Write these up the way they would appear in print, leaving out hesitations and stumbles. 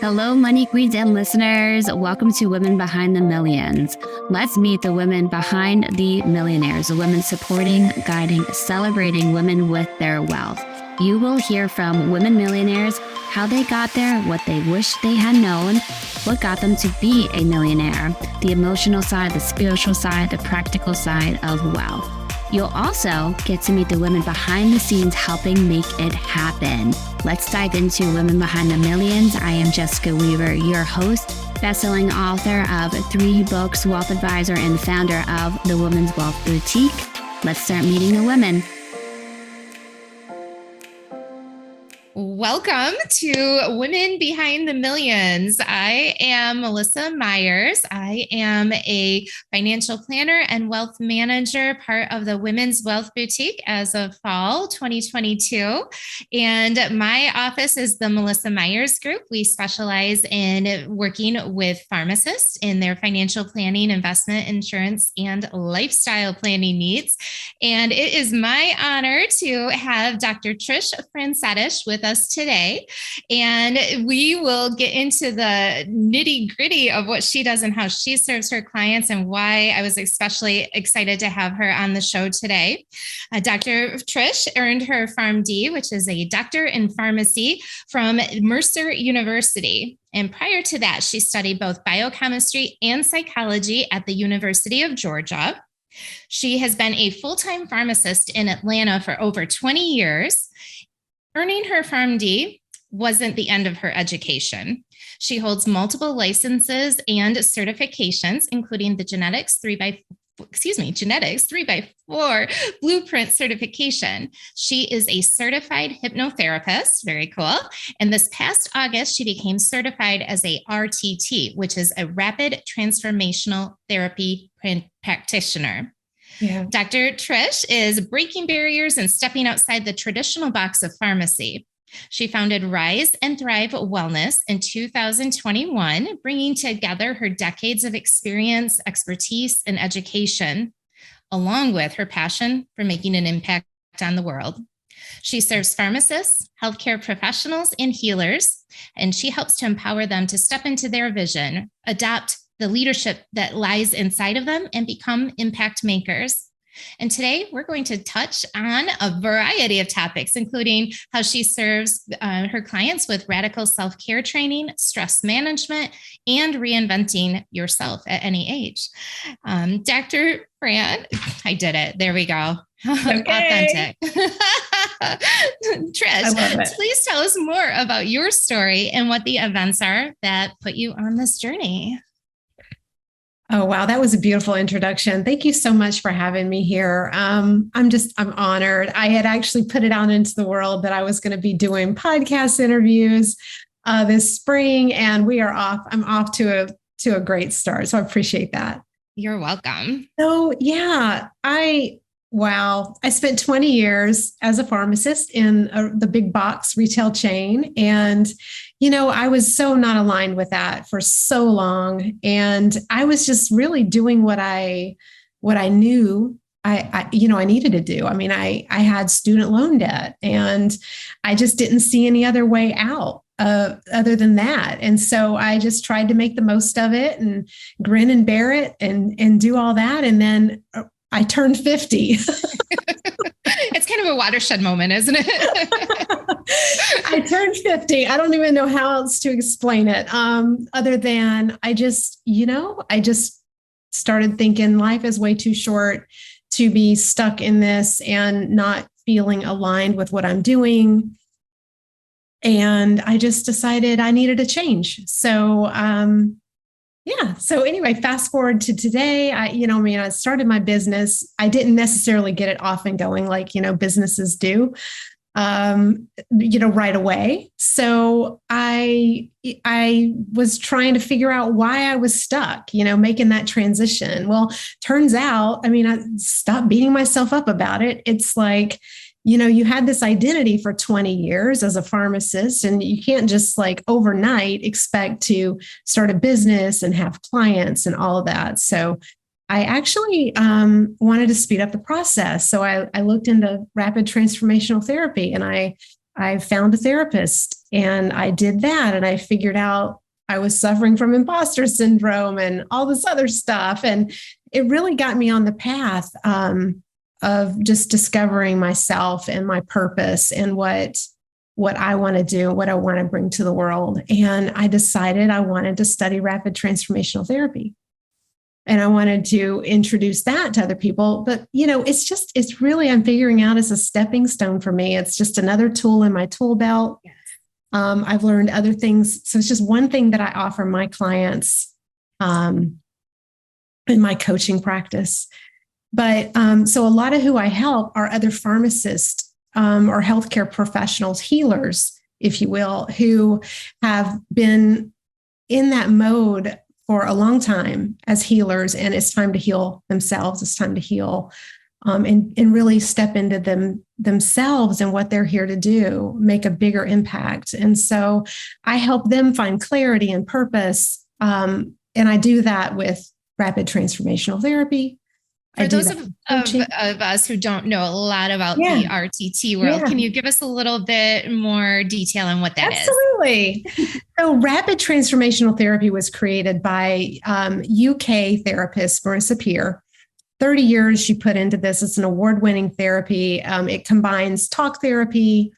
Hello, Money Queens and listeners. Welcome to Women Behind the Millions. Let's meet the women behind the millionaires, the women supporting, guiding, celebrating women with their wealth. You will hear from women millionaires, how they got there, what they wish they had known, what got them to be a millionaire, the emotional side, the spiritual side, the practical side of wealth. You'll also get to meet the women behind the scenes helping make it happen. Let's dive into Women Behind the Millions. I am Jessica Weaver, your host, best-selling author of 3 books, wealth advisor, and founder of the Women's Wealth Boutique. Let's start meeting the women. Welcome to Women Behind the Millions. I am Melissa Myers. I am a financial planner and wealth manager, part of the Women's Wealth Boutique as of fall 2022. And my office is the Melissa Myers Group. We specialize in working with pharmacists in their financial planning, investment, insurance, and lifestyle planning needs. And it is my honor to have Dr. Trish Francetich with us today, and we will get into the nitty-gritty of what she does and how she serves her clients, and why I was especially excited to have her on the show today. Dr. Trish earned her PharmD, which is a doctor in pharmacy, from Mercer University. And prior to that, she studied both biochemistry and psychology at the University of Georgia. She has been a full-time pharmacist in Atlanta for over 20 years. Earning her PharmD wasn't the end of her education. She holds multiple licenses and certifications, including the Genetics 3x4 Blueprint certification. She is a certified hypnotherapist, very cool. And this past August, she became certified as a RTT, which is a rapid transformational therapy practitioner. Yeah. Dr. Trish is breaking barriers and stepping outside the traditional box of pharmacy. She founded Rise and Thrive Wellness in 2021, bringing together her decades of experience, expertise, and education, along with her passion for making an impact on the world. She serves pharmacists, healthcare professionals, and healers, and she helps to empower them to step into their vision, adopt the leadership that lies inside of them, and become impact makers. And today we're going to touch on a variety of topics, including how she serves her clients with radical self-care training, stress management, and reinventing yourself at any age. Dr. Fran, I did it. There we go. Okay. Authentic. Trish, please tell us more about your story and what the events are that put you on this journey. Oh, wow. That was a beautiful introduction. Thank you so much for having me here. I'm honored. I had actually put it out into the world that I was going to be doing podcast interviews this spring, and we are off. I'm off to a great start. So I appreciate that. You're welcome. So yeah, I spent 20 years as a pharmacist in the big box retail chain. And, I was so not aligned with that for so long. And I was just really doing what I knew I needed to do. I mean, I had student loan debt, and I just didn't see any other way out other than that. And so I just tried to make the most of it and grin and bear it and do all that. And then I turned 50. It's kind of a watershed moment, isn't it? I turned 50. I don't even know how else to explain it. Other than I just started thinking life is way too short to be stuck in this and not feeling aligned with what I'm doing. And I just decided I needed a change. So, So anyway, fast forward to today, I started my business. I didn't necessarily get it off and going like, businesses do, right away. So I was trying to figure out why I was stuck, making that transition. Well, turns out, I stopped beating myself up about it. It's like, you had this identity for 20 years as a pharmacist, and you can't just like overnight expect to start a business and have clients and all of that. So I actually wanted to speed up the process. So I looked into rapid transformational therapy, and I I found a therapist, and I did that, and I figured out I was suffering from imposter syndrome and all this other stuff. And it really got me on the path of just discovering myself and my purpose and what I want to do, what I want to bring to the world. And I decided I wanted to study rapid transformational therapy. And I wanted to introduce that to other people. But, it's really, I'm figuring out as a stepping stone for me. It's just another tool in my tool belt. Yes. I've learned other things. So it's just one thing that I offer my clients in my coaching practice. But so a lot of who I help are other pharmacists or healthcare professionals, healers, if you will, who have been in that mode for a long time as healers, and it's time to heal themselves. It's time to heal and really step into themselves and what they're here to do, make a bigger impact. And so I help them find clarity and purpose. And I do that with rapid transformational therapy. For those of us who don't know a lot about the RTT world, can you give us a little bit more detail on what that is? Absolutely. So rapid transformational therapy was created by UK therapist Marissa Peer. 30 years she put into this. It's an award-winning therapy. It combines talk therapy.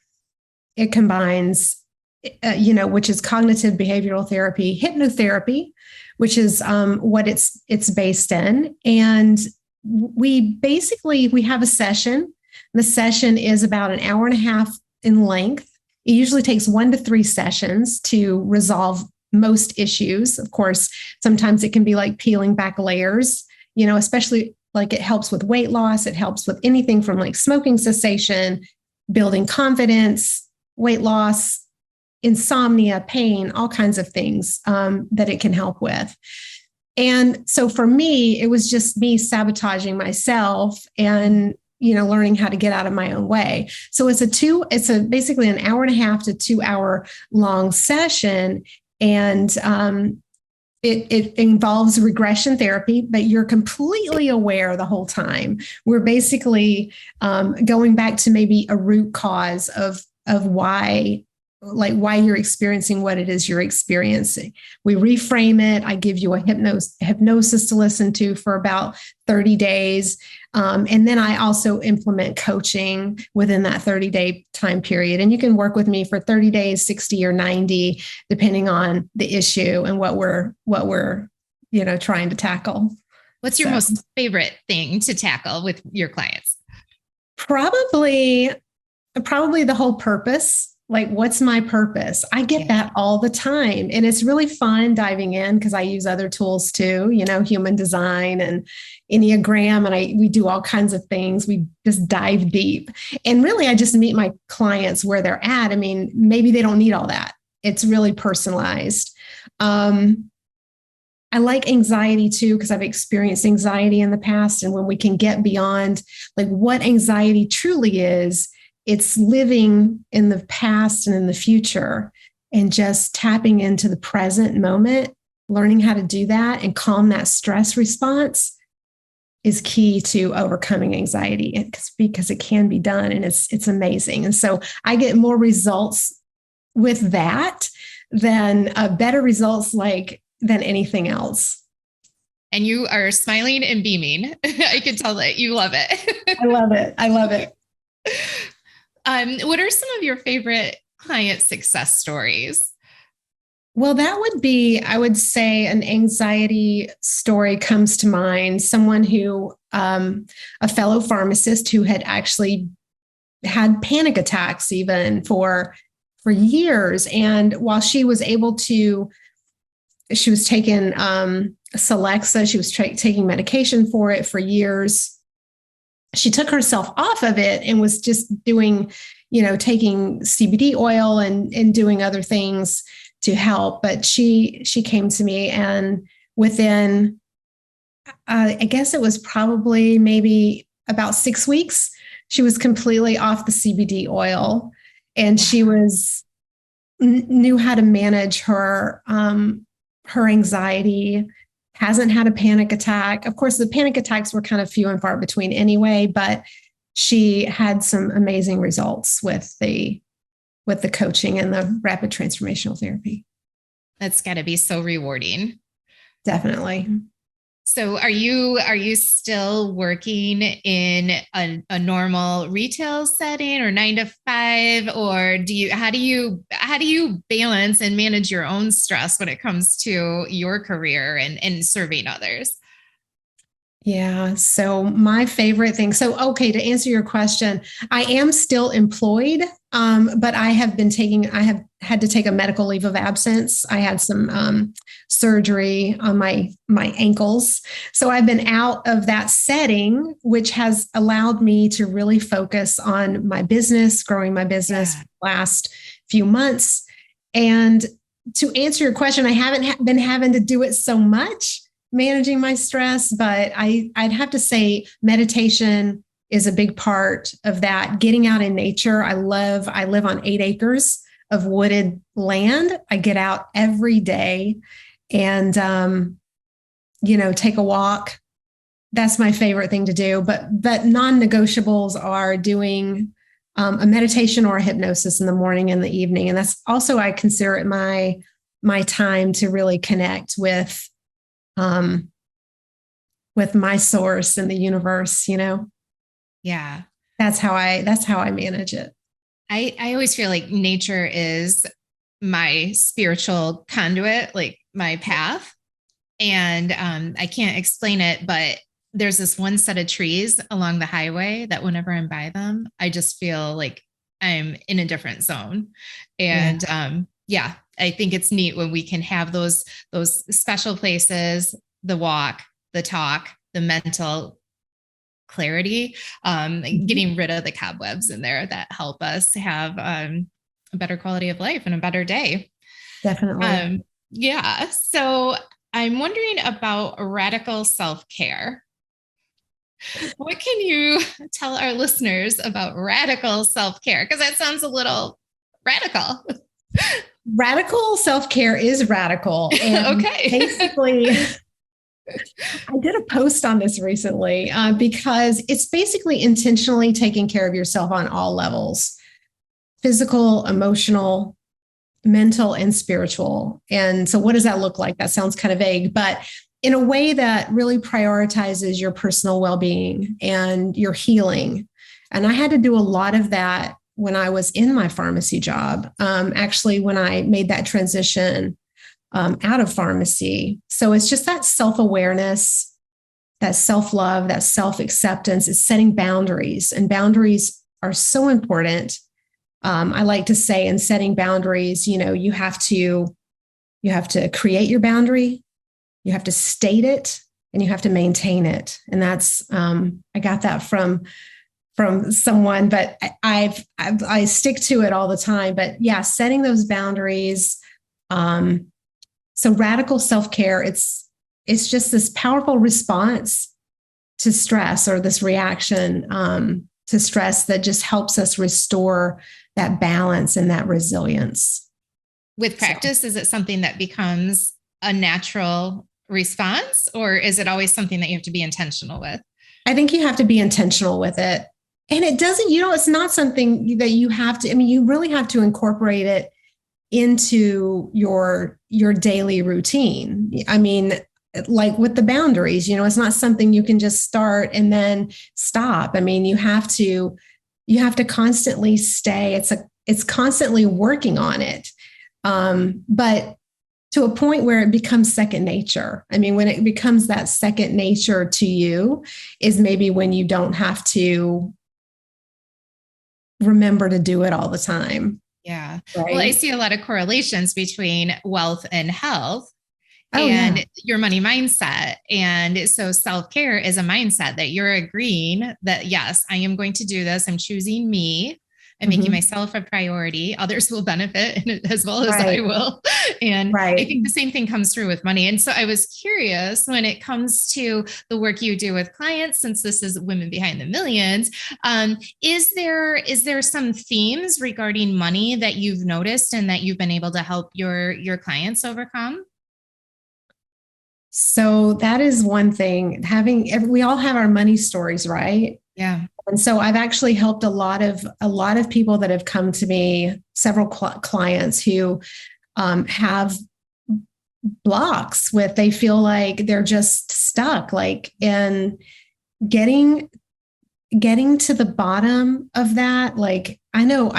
It combines, which is cognitive behavioral therapy, hypnotherapy, which is what it's based in. And we have a session. The session is about an hour and a half in length. It usually takes 1 to 3 sessions to resolve most issues. Of course, sometimes it can be like peeling back layers, especially like it helps with weight loss. It helps with anything from like smoking cessation, building confidence, weight loss, insomnia, pain, all kinds of things that it can help with. And so for me, it was just me sabotaging myself and, learning how to get out of my own way. So it's basically an hour and a half to 2 hour long session. And it involves regression therapy, but you're completely aware the whole time. We're basically going back to maybe a root cause of why you're experiencing what it is you're experiencing. We reframe it. I give you a hypnosis to listen to for about 30 days. And then I also implement coaching within that 30-day time period. And you can work with me for 30 days, 60 or 90, depending on the issue and what we're trying to tackle. What's your most favorite thing to tackle with your clients? Probably the whole purpose. Like, what's my purpose? I get that all the time. And it's really fun diving in because I use other tools too, human design and Enneagram. And we do all kinds of things. We just dive deep. And really, I just meet my clients where they're at. I mean, maybe they don't need all that. It's really personalized. I like anxiety too, because I've experienced anxiety in the past. And when we can get beyond like what anxiety truly is, it's living in the past and in the future and just tapping into the present moment, learning how to do that and calm that stress response is key to overcoming anxiety because it can be done and it's amazing. And so I get more results with that than better results than anything else. And you are smiling and beaming. I can tell that you love it. I love it. I love it. What are some of your favorite client success stories? Well, that would be, I would say, an anxiety story comes to mind. Someone who, a fellow pharmacist who had actually had panic attacks even for years. And while she was able to, she was taking Celexa, she was taking medication for it for years. She took herself off of it and was just doing, taking CBD oil and doing other things to help. But she came to me and within, I guess it was probably maybe about 6 weeks, she was completely off the CBD oil and she knew how to manage her anxiety, hasn't had a panic attack. Of course, the panic attacks were kind of few and far between anyway, but she had some amazing results with the with the coaching and the rapid transformational therapy. That's got to be so rewarding. Definitely. So are you still working in a normal retail setting or 9 to 5, or how do you balance and manage your own stress when it comes to your career and serving others? Yeah. So my favorite thing. So, okay, to answer your question, I am still employed, but I have had to take a medical leave of absence. I had some surgery on my ankles. So I've been out of that setting, which has allowed me to really focus on my business, growing my business last few months. And to answer your question, I haven't been having to do it so much, managing my stress, but I'd have to say meditation is a big part of that. Getting out in nature. I live on 8 acres of wooded land. I get out every day and, take a walk. That's my favorite thing to do. But non-negotiables are doing a meditation or a hypnosis in the morning and the evening. And that's also, I consider it my time to really connect with my source in the universe, Yeah. That's how I manage it. I always feel like nature is my spiritual conduit, like my path. And I can't explain it, but there's this one set of trees along the highway that whenever I'm by them, I just feel like I'm in a different zone. And I think it's neat when we can have those special places, the walk, the talk, the mental clarity, getting rid of the cobwebs in there that help us have a better quality of life and a better day. Definitely. So I'm wondering about radical self-care. What can you tell our listeners about radical self-care? Because that sounds a little radical. Radical self-care is radical. And okay. Basically, I did a post on this recently because it's basically intentionally taking care of yourself on all levels: physical, emotional, mental, and spiritual. And so what does that look like? That sounds kind of vague, but in a way that really prioritizes your personal well-being and your healing. And I had to do a lot of that when I was in my pharmacy job, actually, when I made that transition out of pharmacy. So it's just that self-awareness, that self-love, that self-acceptance. It's setting boundaries, and boundaries are so important. I like to say in setting boundaries, you have to create your boundary, you have to state it, and you have to maintain it. And that's, I got that from someone, but I stick to it all the time. But yeah, setting those boundaries. So radical self-care, it's just this powerful response to stress, or this reaction to stress that just helps us restore that balance and that resilience. With practice, is it something that becomes a natural response, or is it always something that you have to be intentional with? I think you have to be intentional with it. And it doesn't, it's not something that you have to, you really have to incorporate it into your daily routine. Like with the boundaries, it's not something you can just start and then stop. You have to constantly stay. It's constantly working on it. But to a point where it becomes second nature. When it becomes that second nature to you is maybe when you don't have to remember to do it all the time. Yeah. Right? Well, I see a lot of correlations between wealth and health and your money mindset. And so self-care is a mindset that you're agreeing that, yes, I am going to do this. I'm choosing me and making myself a priority. Others will benefit as well as I will. And I think the same thing comes through with money. And so I was curious, when it comes to the work you do with clients, since this is Women Behind the Millions, is there some themes regarding money that you've noticed and that you've been able to help your clients overcome? So that is one thing. We all have our money stories, right? Yeah. And so I've actually helped a lot of people that have come to me, several clients who have blocks with, they feel like they're just stuck, like in getting to the bottom of that. Like, I know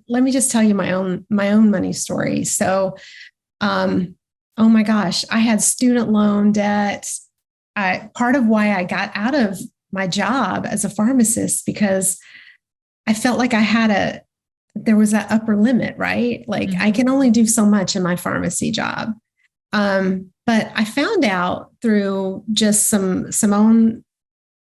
let me just tell you my own money story. So, oh my gosh, I had student loan debt. Part of why I got out of my job as a pharmacist, because I felt like there was that upper limit, right? Like I can only do so much in my pharmacy job. But I found out through just some own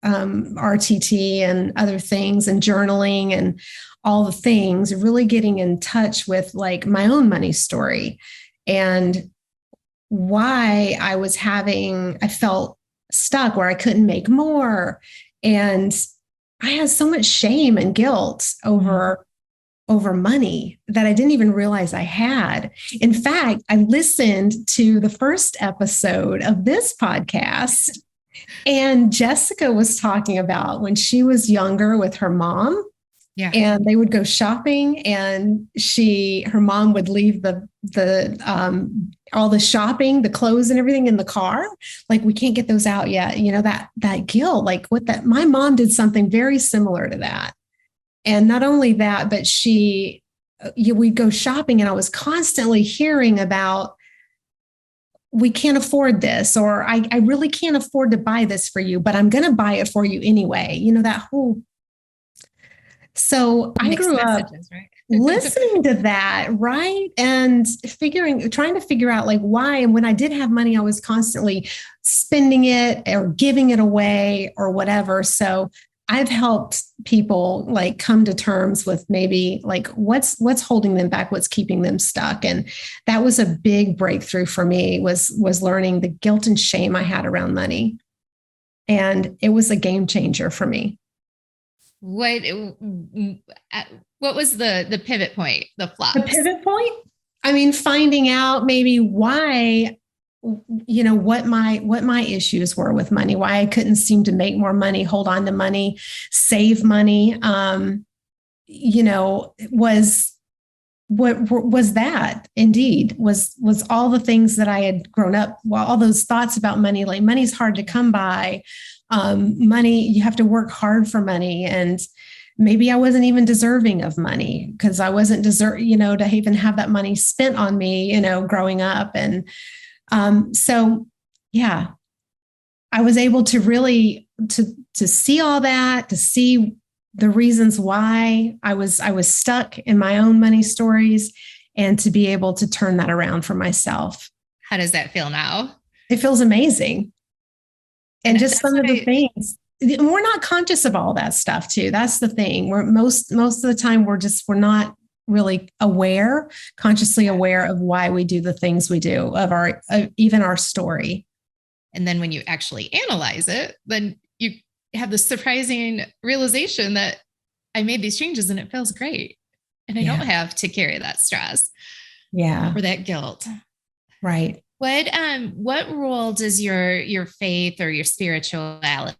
RTT and other things and journaling and all the things, really getting in touch with like my own money story and why I felt stuck where I couldn't make more. And I had so much shame and guilt over money that I didn't even realize I had. In fact, I listened to the first episode of this podcast, and Jessica was talking about when she was younger with her mom. Yeah. And they would go shopping, and her mom would leave all the shopping, the clothes and everything in the car. Like, we can't get those out yet. That guilt, like my mom did something very similar to that. And not only that, but we'd go shopping, and I was constantly hearing about, we can't afford this, or I really can't afford to buy this for you, but I'm going to buy it for you anyway. That whole. So I grew up listening to that, right? And trying to figure out like why. And when I did have money, I was constantly spending it or giving it away or whatever. So I've helped people like come to terms with maybe like what's holding them back, what's keeping them stuck. And that was a big breakthrough for me, was learning the guilt and shame I had around money. And it was a game changer for me. What was the pivot point, the flop? The pivot point? I mean, finding out maybe why, what my issues were with money, why I couldn't seem to make more money, hold on to money, save money. Was that indeed was all the things that I had grown up, all those thoughts about money, like money's hard to come by. Money, you have to work hard for money. And maybe I wasn't even deserving of money because I wasn't to even have that money spent on me, growing up. And so, yeah, I was able to really, to see all that, to see the reasons why I was stuck in my own money stories, and to be able to turn that around for myself. How does that feel now? It feels amazing. And just some of the things, we're not conscious of all that stuff too. That's the thing. We're most of the time, we're not really consciously aware of why we do the things we do, of even our story. And then when you actually analyze it, then you have the surprising realization that I made these changes and it feels great. And I don't have to carry that stress. Yeah. Or that guilt. Right. What role does your faith or your spirituality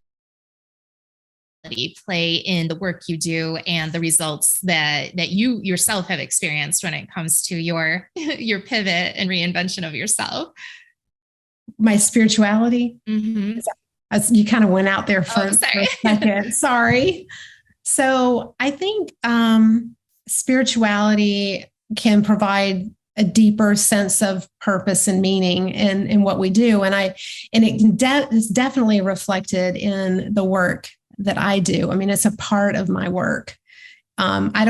play in the work you do and the results that you yourself have experienced when it comes to your pivot and reinvention of yourself? My spirituality? Mm-hmm. You kind of went out there for a second. Sorry. So I think spirituality can provide a deeper sense of purpose and meaning in what we do. And it is definitely reflected in the work that I do. I mean, it's a part of my work. I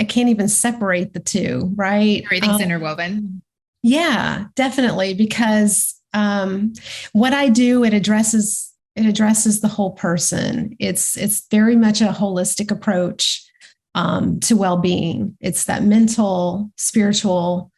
can't even separate the two, right? Everything's interwoven. Yeah, definitely. Because what I do, it addresses the whole person. It's very much a holistic approach to well-being. It's that mental, spiritual,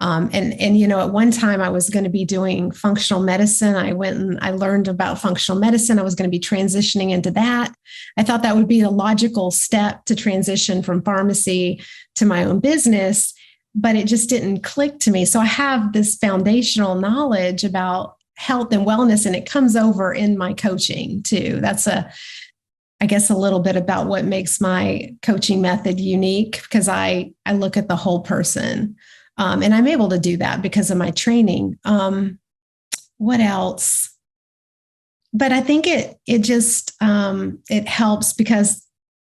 and at one time I was going to be doing functional medicine. I went and I learned about functional medicine. I was going to be transitioning into that. I thought that would be a logical step to transition from pharmacy to my own business, but it just didn't click to me. So I have this foundational knowledge about health and wellness, and it comes over in my coaching too. I guess, a little bit about what makes my coaching method unique, because I look at the whole person. And I'm able to do that because of my training. What else? But I think it just it helps because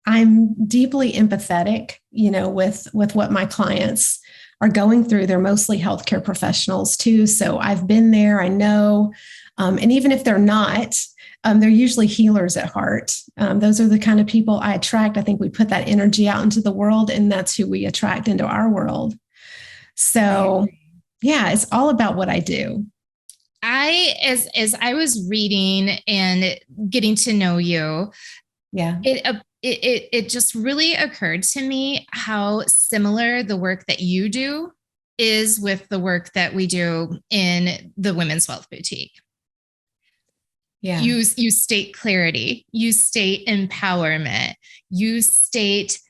I'm deeply empathetic, with what my clients are going through. They're mostly healthcare professionals too. So I've been there, I know. And even if they're not, they're usually healers at heart. Those are the kind of people I attract. I think we put that energy out into the world, and that's who we attract into our world. So yeah, it's all about what I do. As I was reading and getting to know you, Yeah. It just really occurred to me how similar the work that you do is with the work that we do in the Women's Wealth Boutique. Yeah. You state clarity, you state empowerment, you state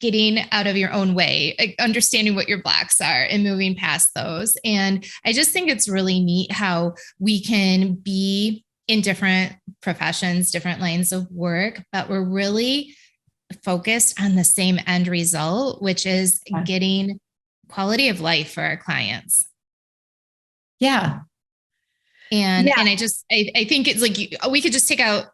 getting out of your own way, understanding what your blocks are and moving past those. And I just think it's really neat how we can be in different professions, different lines of work, but we're really focused on the same end result, which is getting quality of life for our clients. Yeah. And I think it's like, we could just take out,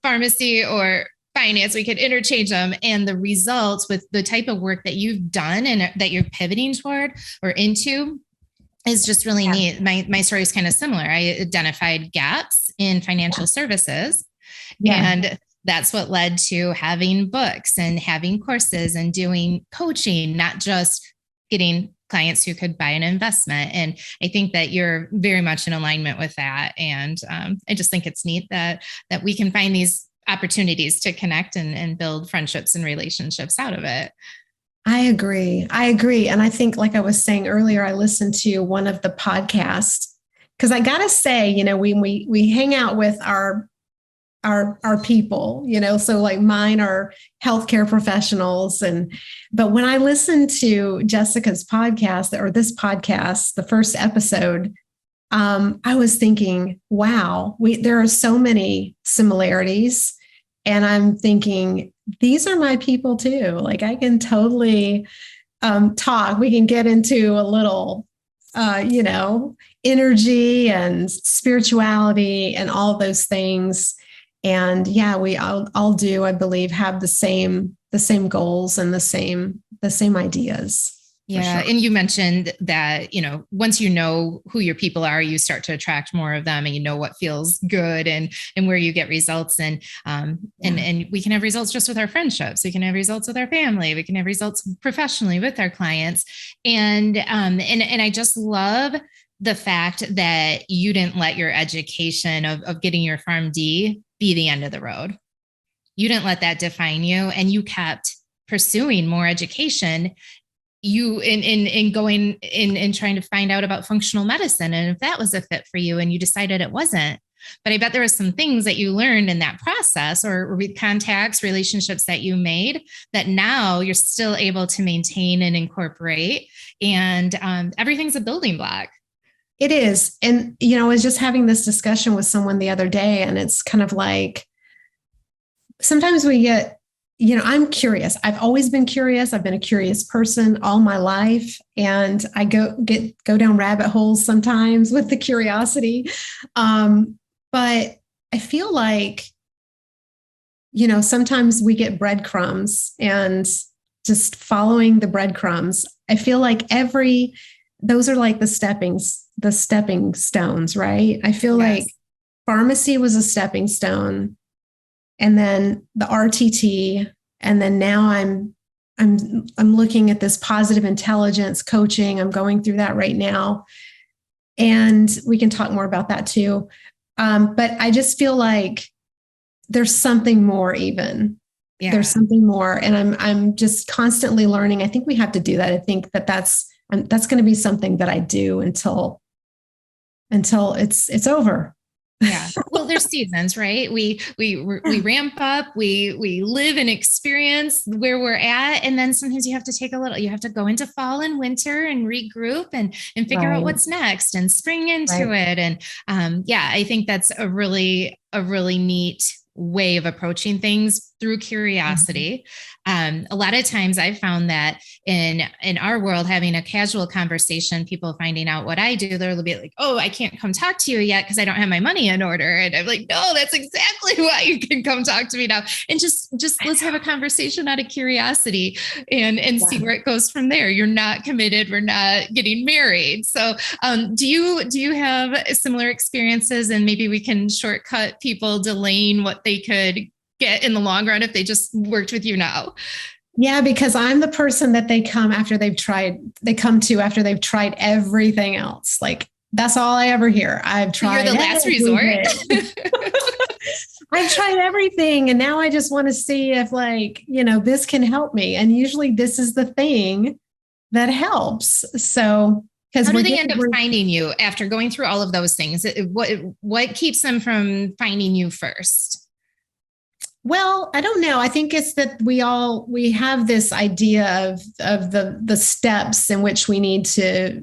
pharmacy or finance, we could interchange them, and the results with the type of work that you've done and that you're pivoting toward or into is just really neat. My story is kind of similar. I identified gaps in financial services, and that's what led to having books and having courses and doing coaching, not just getting clients who could buy an investment. And I think that you're very much in alignment with that. And I just think it's neat that we can find these opportunities to connect and build friendships and relationships out of it. I agree. And I think, like I was saying earlier, I listened to one of the podcasts, because I got to say, we hang out with our people, so like mine are healthcare professionals. But when I listened to Jessica's podcast, or this podcast, the first episode, I was thinking, wow, there are so many similarities. And I'm thinking, these are my people too. Like, I can totally talk. We can get into a little, energy and spirituality and all those things. And yeah, we all do, I believe, have the same goals and the same ideas. Yeah. Sure. And you mentioned that, once you know who your people are, you start to attract more of them, and you know what feels good and where you get results. And we can have results just with our friendships. We can have results with our family. We can have results professionally with our clients. And I just love the fact that you didn't let your education of getting your PharmD be the end of the road. You didn't let that define you, and you kept pursuing more education. You in going in trying to find out about functional medicine, and if that was a fit for you, and you decided it wasn't. But I bet there were some things that you learned in that process, or contacts, relationships that you made, that now you're still able to maintain and incorporate. And everything's a building block. It is. And, I was just having this discussion with someone the other day, and it's kind of like, sometimes we get, I'm curious. I've always been curious. I've been a curious person all my life. And I go down rabbit holes sometimes with the curiosity. But I feel like, sometimes we get breadcrumbs, and just following the breadcrumbs, I feel like those are like the stepping stones, right? I feel like pharmacy was a stepping stone, and then the RTT, and then now I'm looking at this positive intelligence coaching. I'm going through that right now, and we can talk more about that too. But I just feel like there's something more even. Yeah. There's something more, and I'm just constantly learning. I think we have to do that. I think that's going to be something that I do until it's over. Yeah. Well, there's seasons, right? We ramp up, we live and experience where we're at. And then sometimes you have to go into fall and winter and regroup and figure out what's next and spring into it. And I think that's a really neat way of approaching things, through curiosity. A lot of times I've found that in our world, having a casual conversation, people finding out what I do, they'll be like, oh, I can't come talk to you yet because I don't have my money in order. And I'm like, no, that's exactly why you can come talk to me now. And just let's have a conversation out of curiosity and see where it goes from there. You're not committed. We're not getting married. So do you have similar experiences, and maybe we can shortcut people delaying what they could get in the long run if they just worked with you now? Yeah, because I'm the person that they come to after they've tried everything else. Like, that's all I ever hear. I've tried. You're the last resort. I've tried everything. And now I just want to see if, like, this can help me. And usually this is the thing that helps. So, because how do they end up finding you after going through all of those things? What keeps them from finding you first? Well, I don't know. I think it's that we have this idea of the steps in which we need to,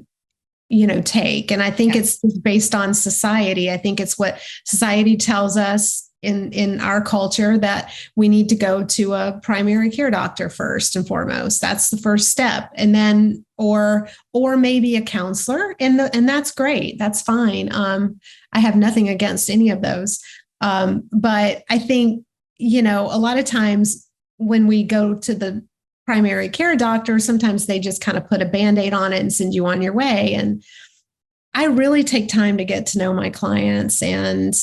take. And I think it's based on society. I think it's what society tells us in our culture, that we need to go to a primary care doctor first and foremost. That's the first step. And then, or maybe a counselor. And that's great. That's fine. I have nothing against any of those. But I think, a lot of times when we go to the primary care doctor, sometimes they just kind of put a Band-Aid on it and send you on your way. And I really take time to get to know my clients, and,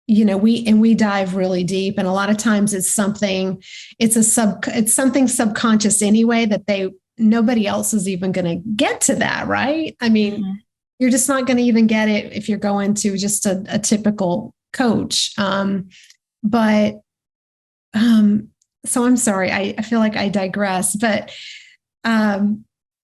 we dive really deep. And a lot of times it's something subconscious anyway, that nobody else is even going to get to that. Right. I mean, you're just not going to even get it if you're going to just a typical coach. So I'm sorry, I feel like I digress, but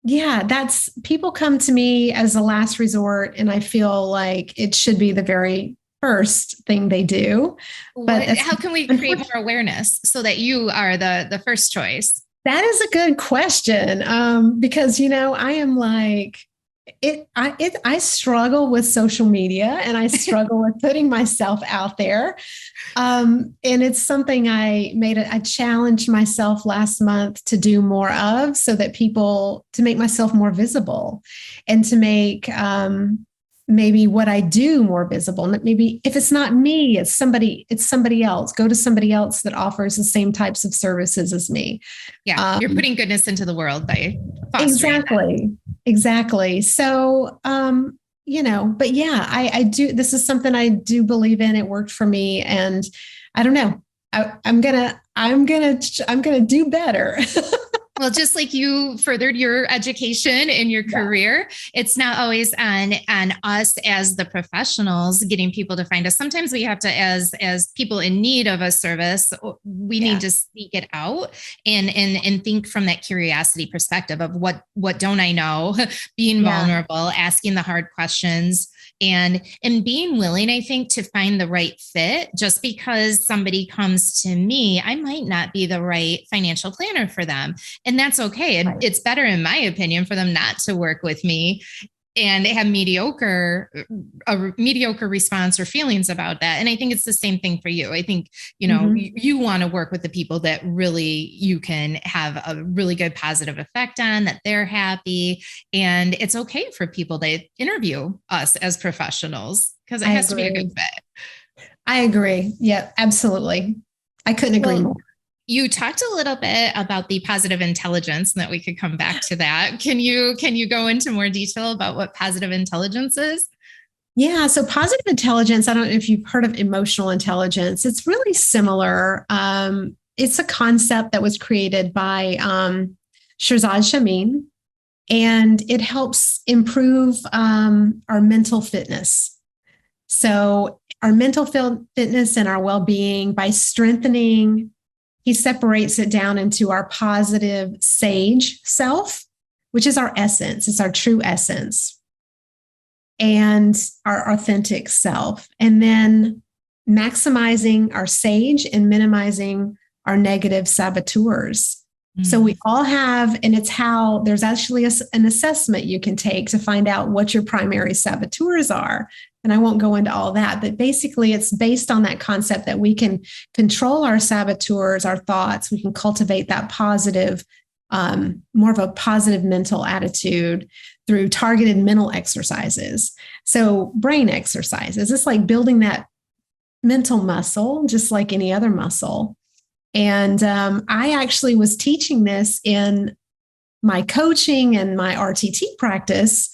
that's, people come to me as a last resort, and I feel like it should be the very first thing they do. But how can we create more awareness so that you are the first choice? That is a good question. Because, I am like, I struggle with social media, and I struggle with putting myself out there. And it's something I challenged myself last month to do more of, so that to make myself more visible, and to make, maybe what I do more visible. Maybe if it's not me, it's somebody else. Go to somebody else that offers the same types of services as me. Yeah. You're putting goodness into the world by fostering Exactly. So, but yeah, I do, this is something I do believe in. It worked for me, and I don't know, I'm going to do better. Well, just like you furthered your education and your career, it's not always on us as the professionals getting people to find us. Sometimes we have to, as people in need of a service, we need to seek it out and think from that curiosity perspective of what don't I know, being vulnerable, asking the hard questions, and being willing, I think, to find the right fit. Just because somebody comes to me, I might not be the right financial planner for them. And that's okay. It's better, in my opinion, for them not to work with me and they have a mediocre response or feelings about that. And I think it's the same thing for you. I think, you want to work with the people that really you can have a really good positive effect on, that they're happy. And it's okay for people to interview us as professionals, because it has to be a good fit. I agree. Yeah, absolutely. I couldn't agree more. You talked a little bit about the positive intelligence, and that we could come back to that. Can you go into more detail about what positive intelligence is? Yeah. So positive intelligence, I don't know if you've heard of emotional intelligence. It's really similar. It's a concept that was created by Shirzad Chamine, and it helps improve our mental fitness. So our mental fitness and our well-being by strengthening. He separates it down into our positive sage self, which is our essence. It's our true essence, and our authentic self. And then maximizing our sage and minimizing our negative saboteurs. Mm-hmm. So we all have, and it's how there's actually an assessment you can take to find out what your primary saboteurs are. And I won't go into all that, but basically it's based on that concept that we can control our saboteurs, our thoughts. We can cultivate that positive, more of a positive mental attitude through targeted mental exercises. So brain exercises, it's like building that mental muscle, just like any other muscle. And I actually was teaching this in my coaching and my RTT practice,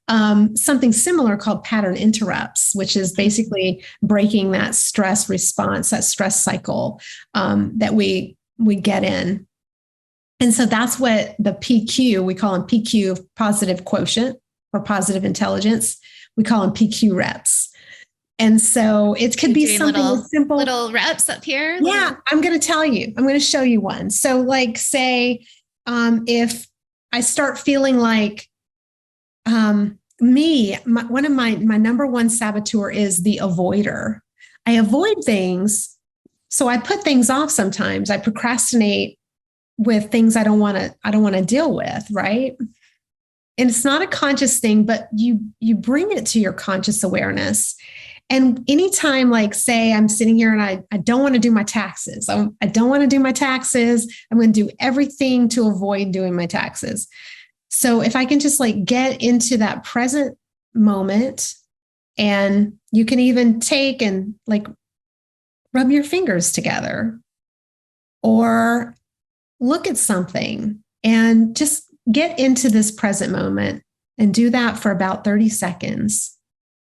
something similar called pattern interrupts, which is basically breaking that stress response, that stress cycle that we get in. And so that's what the PQ, we call them PQ, positive quotient or positive intelligence. We call them PQ reps. And so it could be something as simple. Little reps up here. Yeah, I'm going to tell you. I'm going to show you one. So like say, if I start feeling like one of my number one saboteur is the avoider. I avoid things. So I put things off sometimes. I procrastinate with things I don't want to deal with, right? And it's not a conscious thing, but you bring it to your conscious awareness. And anytime, like say I'm sitting here and I don't want to do my taxes. I don't want to do my taxes. I'm going to do everything to avoid doing my taxes. So if I can just like get into that present moment, and you can even take and like rub your fingers together or look at something and just get into this present moment and do that for about 30 seconds.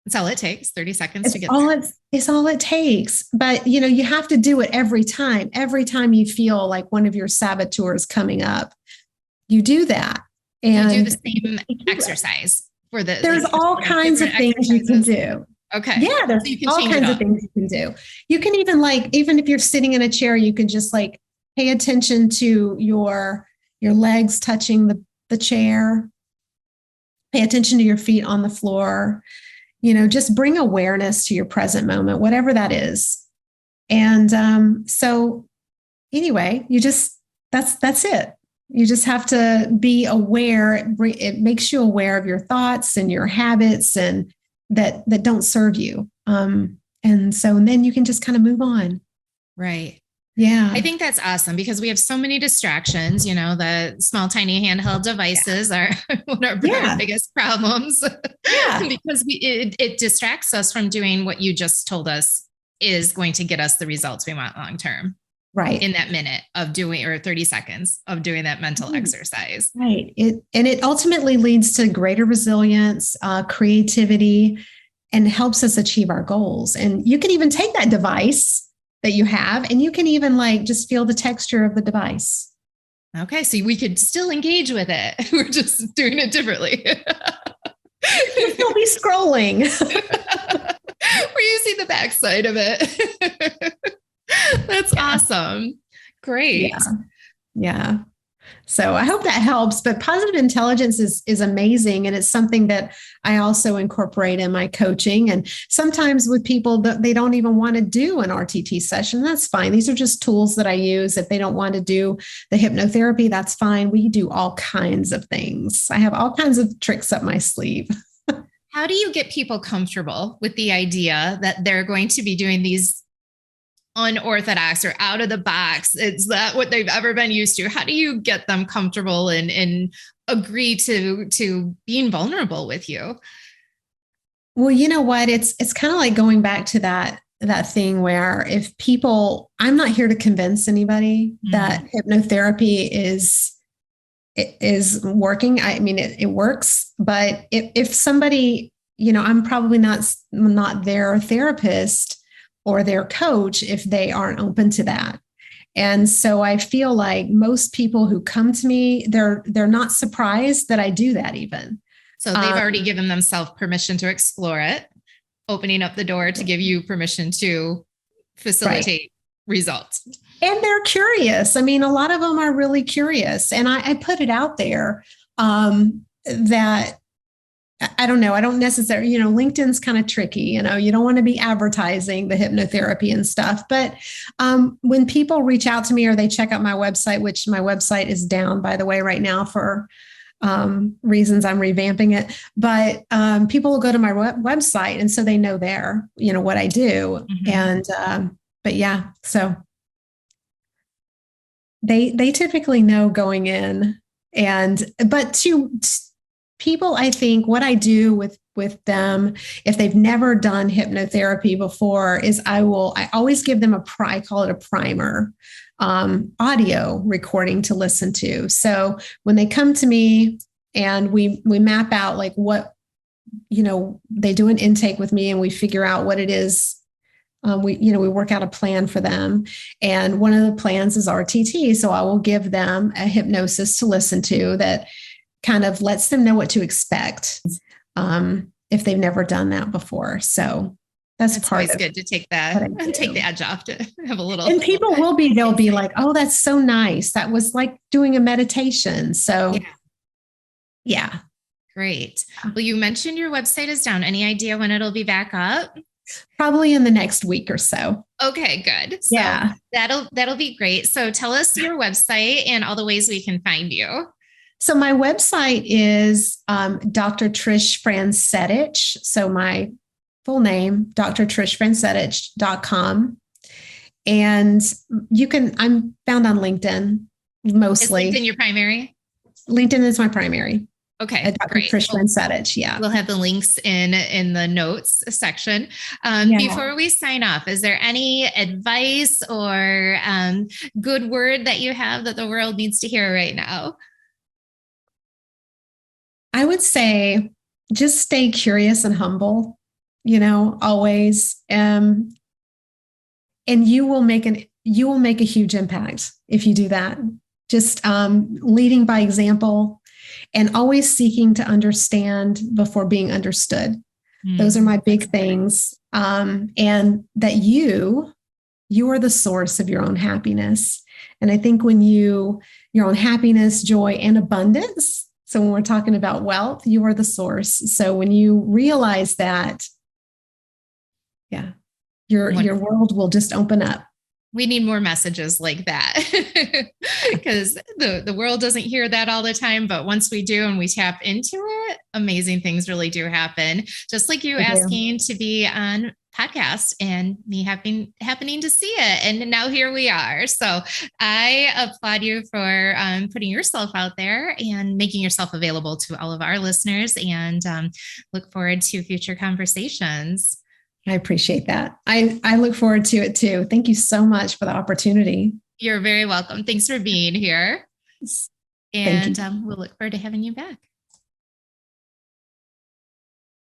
That's all it takes, 30 seconds to get there. It's all it takes. But, you have to do it every time. Every time you feel like one of your saboteurs coming up, you do that. And you do the same exercise for the. There's all kinds of things you can do. Okay. Yeah, there's all kinds of things you can do. You can even if you're sitting in a chair, you can just like pay attention to your legs touching the chair. Pay attention to your feet on the floor. Just bring awareness to your present moment, whatever that is. And so anyway, that's it. You just have to be aware. It makes you aware of your thoughts and your habits and that don't serve you. And then you can just kind of move on. Right. Yeah. I think that's awesome because we have so many distractions, the small, tiny handheld devices are one of our biggest problems. Yeah. Because it distracts us from doing what you just told us is going to get us the results we want long-term. Right. In that minute of doing, or 30 seconds of doing that mental exercise. Right. It ultimately leads to greater resilience, creativity, and helps us achieve our goals. And you can even take that device that you have, and you can even like just feel the texture of the device. Okay. So we could still engage with it. We're just doing it differently. You'll still be scrolling. We're using the backside of it. That's awesome. Great. Yeah. So I hope that helps. But positive intelligence is amazing. And it's something that I also incorporate in my coaching. And sometimes with people that they don't even want to do an RTT session, that's fine. These are just tools that I use. If they don't want to do the hypnotherapy, that's fine. We do all kinds of things. I have all kinds of tricks up my sleeve. How do you get people comfortable with the idea that they're going to be doing these unorthodox or out of the box? It's not what they've ever been used to. How do you get them comfortable and agree to being vulnerable with you? Well, you know what? It's kind of like going back to that thing where if people, I'm not here to convince anybody that hypnotherapy is working. I mean, it works, but if somebody, I'm probably not their therapist or their coach if they aren't open to that. And so I feel like most people who come to me, they're not surprised that I do that even. So they've already given themselves permission to explore it, opening up the door to give you permission to facilitate results. And they're curious. I mean, a lot of them are really curious. And I put it out there that I don't know. I don't necessarily, LinkedIn's kind of tricky. You don't want to be advertising the hypnotherapy and stuff. But when people reach out to me or they check out my website, which my website is down, by the way, right now for reasons I'm revamping it. But people will go to my website, and so they know there, what I do. And but yeah, so they typically know going in. But to people, I think what I do with them, if they've never done hypnotherapy before, is I always give them I call it a primer, audio recording to listen to. So when they come to me and we map out like what, they do an intake with me and we figure out what it is. We work out a plan for them. And one of the plans is RTT. So I will give them a hypnosis to listen to that kind of lets them know what to expect if they've never done that before. So that's part always good to take the edge off, to have a little. And people they'll be like, oh, that's so nice. That was like doing a meditation. So yeah. Great. Well, you mentioned your website is down. Any idea when it'll be back up? Probably in the next week or so. Okay, good. So yeah, that'll be great. So tell us your website and all the ways we can find you. So my website is Dr. Trish Francetich. So my full name, drtrishfrancetich.com. And I'm found on LinkedIn mostly. Is LinkedIn your primary? LinkedIn is my primary. Okay, Dr. great. Trish Francetich, yeah. We'll have the links in the notes section. Before we sign off, is there any advice or good word that you have that the world needs to hear right now? I would say just stay curious and humble, always. And you will make a huge impact if you do that. Just leading by example. And always seeking to understand before being understood. Those are my big things. And that you are the source of your own happiness. And I think when your own happiness, joy, and abundance. So when we're talking about wealth, you are the source. So when you realize that, your world will just open up. We need more messages like that because the world doesn't hear that all the time. But once we do and we tap into it, amazing things really do happen. Just like you asking to be on podcast and me happening to see it. And now here we are. So I applaud you for putting yourself out there and making yourself available to all of our listeners, and look forward to future conversations. I appreciate that. I look forward to it too. Thank you so much for the opportunity. You're very welcome. Thanks for being here. And we'll look forward to having you back.